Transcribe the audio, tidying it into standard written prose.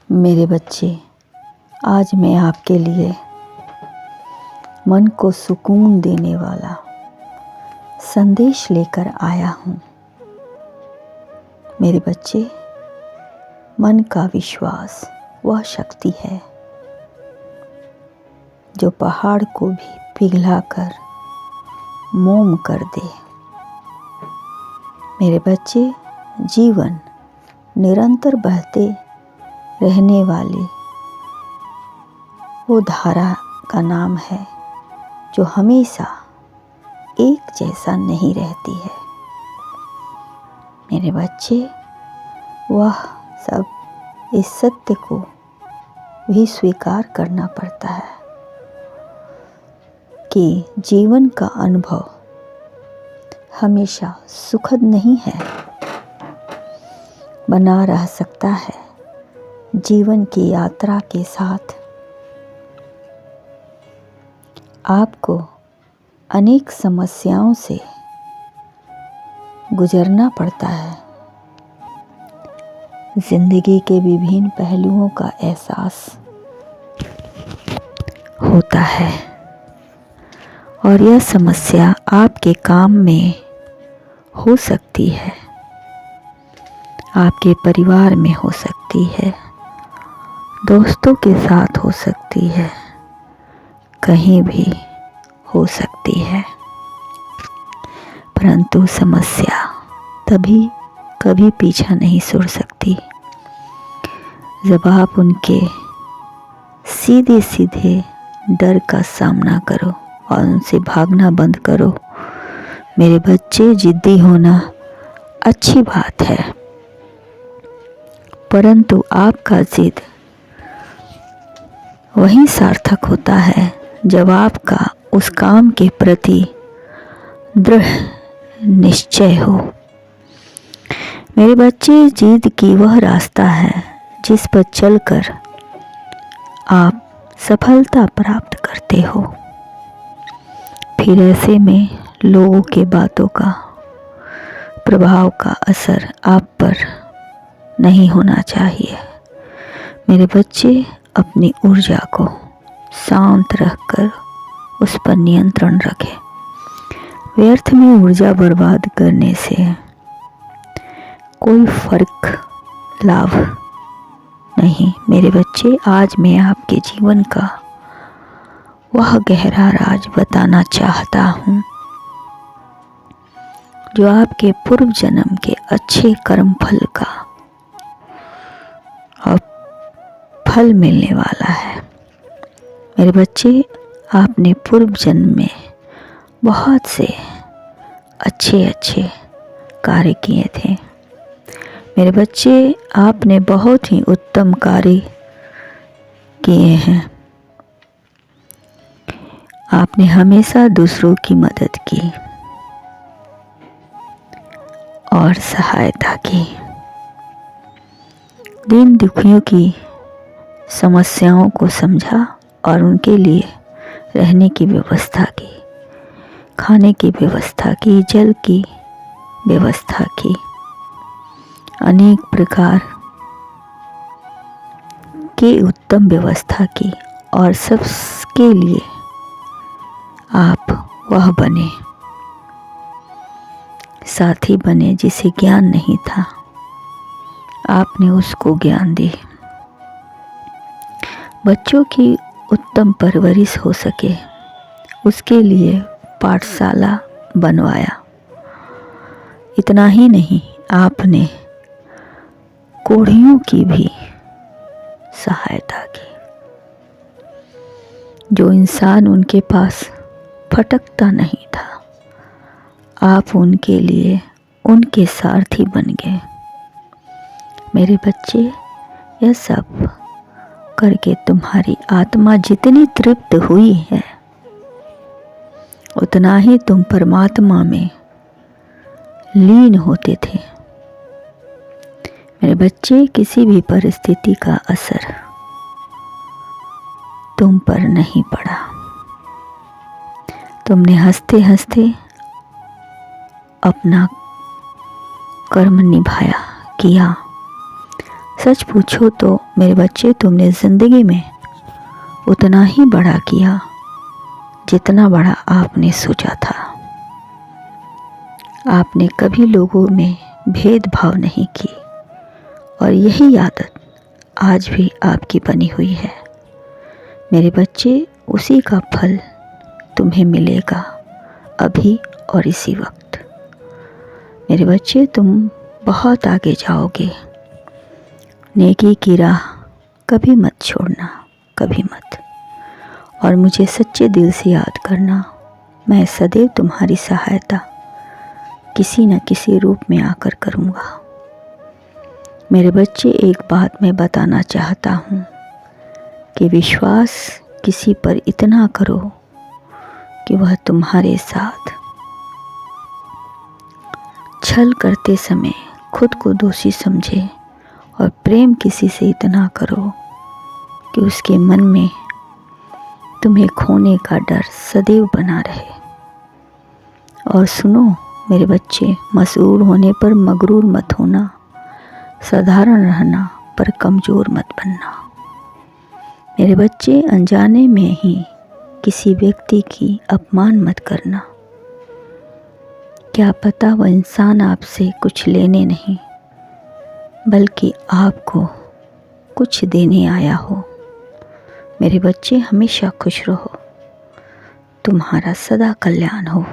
मेरे बच्चे, आज मैं आपके लिए मन को सुकून देने वाला संदेश लेकर आया हूँ। मेरे बच्चे, मन का विश्वास वह शक्ति है जो पहाड़ को भी पिघलाकर मोम कर दे। मेरे बच्चे, जीवन निरंतर बहते रहने वाली वो धारा का नाम है जो हमेशा एक जैसा नहीं रहती है। मेरे बच्चे, वह सब इस सत्य को भी स्वीकार करना पड़ता है कि जीवन का अनुभव हमेशा सुखद नहीं है, बना रह सकता है जीवन की यात्रा के साथ। आपको अनेक समस्याओं से गुजरना पड़ता है। जिंदगी के विभिन्न पहलुओं का एहसास होता है और यह समस्या आपके काम में हो सकती है, आपके परिवार में हो सकती है, दोस्तों के साथ हो सकती है, कहीं भी हो सकती है। परंतु समस्या कभी पीछा नहीं छोड़ सकती जब आप उनके सीधे सीधे डर का सामना करो और उनसे भागना बंद करो। मेरे बच्चे, जिद्दी होना अच्छी बात है, परंतु आपका जिद वही सार्थक होता है जब आपका उस काम के प्रति दृढ़ निश्चय हो। मेरे बच्चे, जिद की वह रास्ता है जिस पर चलकर आप सफलता प्राप्त करते हो। फिर ऐसे में लोगों के बातों का प्रभाव का असर आप पर नहीं होना चाहिए। मेरे बच्चे, अपनी ऊर्जा को शांत रखकर उस पर नियंत्रण रखें। व्यर्थ में ऊर्जा बर्बाद करने से कोई लाभ नहीं। मेरे बच्चे, आज मैं आपके जीवन का वह गहरा राज बताना चाहता हूँ जो आपके पूर्व जन्म के अच्छे कर्म फल का और फल मिलने वाला है। मेरे बच्चे, आपने पूर्व जन्म में बहुत से अच्छे कार्य किए थे। मेरे बच्चे, आपने बहुत ही उत्तम कार्य किए हैं। आपने हमेशा दूसरों की मदद की और सहायता की। दीन दुखियों की समस्याओं को समझा और उनके लिए रहने की व्यवस्था की, खाने की व्यवस्था की, जल की व्यवस्था की, अनेक प्रकार की उत्तम व्यवस्था की और सबके लिए आप वह बने, साथी बने जिसे ज्ञान नहीं था, आपने उसको ज्ञान दी। बच्चों की उत्तम परवरिश हो सके उसके लिए पाठशाला बनवाया। इतना ही नहीं, आपने कोढ़ियों की भी सहायता की। जो इंसान उनके पास फटकता नहीं था, आप उनके लिए उनके सारथी बन गए। मेरे बच्चे, यह सब करके तुम्हारी आत्मा जितनी तृप्त हुई है उतना ही तुम परमात्मा में लीन होते थे। मेरे बच्चे, किसी भी परिस्थिति का असर तुम पर नहीं पड़ा। तुमने हंसते हंसते अपना कर्म निभाया किया, सच पूछो तो मेरे बच्चे, तुमने ज़िंदगी में उतना ही बड़ा किया जितना बड़ा आपने सोचा था। आपने कभी लोगों में भेदभाव नहीं की और यही आदत आज भी आपकी बनी हुई है। मेरे बच्चे, उसी का फल तुम्हें मिलेगा अभी और इसी वक्त। मेरे बच्चे, तुम बहुत आगे जाओगे। नेकी की राह कभी मत छोड़ना, कभी मत। और मुझे सच्चे दिल से याद करना। मैं सदैव तुम्हारी सहायता किसी न किसी रूप में आकर करूँगा। मेरे बच्चे, एक बात मैं बताना चाहता हूँ कि विश्वास किसी पर इतना करो कि वह तुम्हारे साथ छल करते समय खुद को दोषी समझे, और प्रेम किसी से इतना करो कि उसके मन में तुम्हें खोने का डर सदैव बना रहे। और सुनो मेरे बच्चे, मशहूर होने पर मगरूर मत होना, साधारण रहना पर कमज़ोर मत बनना। मेरे बच्चे, अनजाने में ही किसी व्यक्ति की अपमान मत करना। क्या पता वह इंसान आपसे कुछ लेने नहीं बल्कि आपको कुछ देने आया हो। मेरे बच्चे, हमेशा खुश रहो। तुम्हारा सदा कल्याण हो।